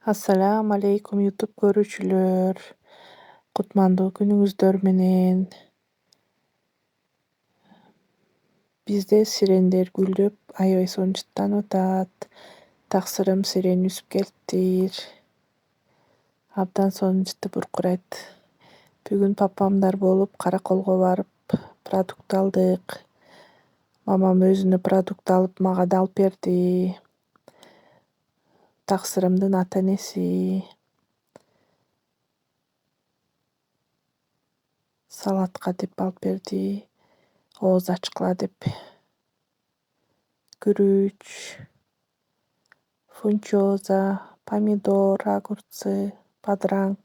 Ассалам алейкум YouTube көрүүчүлөр. Кутмандуу күнүңүздөр менен. Бизде сирендер гүлдөп, аябай сонун атат. Таксырым сирень үсүп келиптир. Абдан сонун буркурайт. Бүгүн папамдар болуп, Караколго барып, продукт алдык. Мамам өзүнө продукт алып, мага да алып берди. Таксырымдын ата-энеси салатка деп алып берди. Ооз ачкыла деп. Күрүч, фунчоза, помидор, огурцы, бадыраң,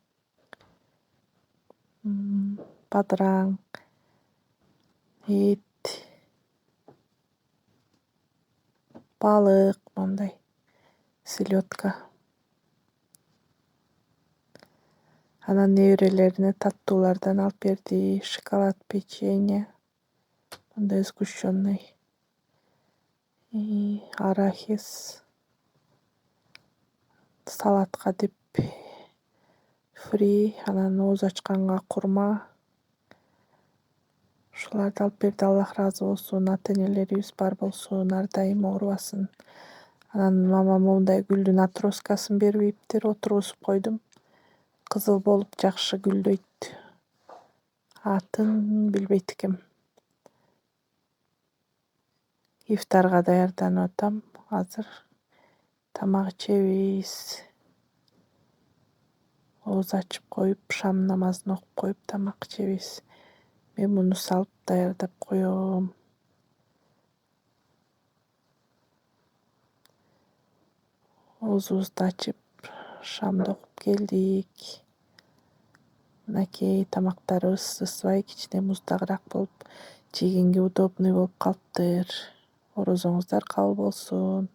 эт, балык, мындай селёдка. Анан неберелерине таттуулардан алып берди. Шоколад, печенье, мындай сгущенный, арахис, салатка деп фри, анан ооз ачканга курма. Ушуларды алып берди. Аллах ыраазы болсун. Ата-энелерибиз бар болсун, ар дайым оорубасын. Анан мамам моундай гүлдүн отросткасын берип ийиптир. Отургузуп койдум. Кызыл болуп жакшы гүлдөйт. Атын билбейт экем. Ифтарга даярданып атам. Азыр тамак ичебиз. Ооз ачып коюп, шам намазын окуп коюп, тамак ичебиз. Мен муну салып даярдап коём. Оозубузду ачып, шамды окуп келдик. Мынакей тамактарыбыз ысыбай кичине муздагыраак болуп, жегенге удобный болуп калыптыр. Орозоңуздар кабыл болсун.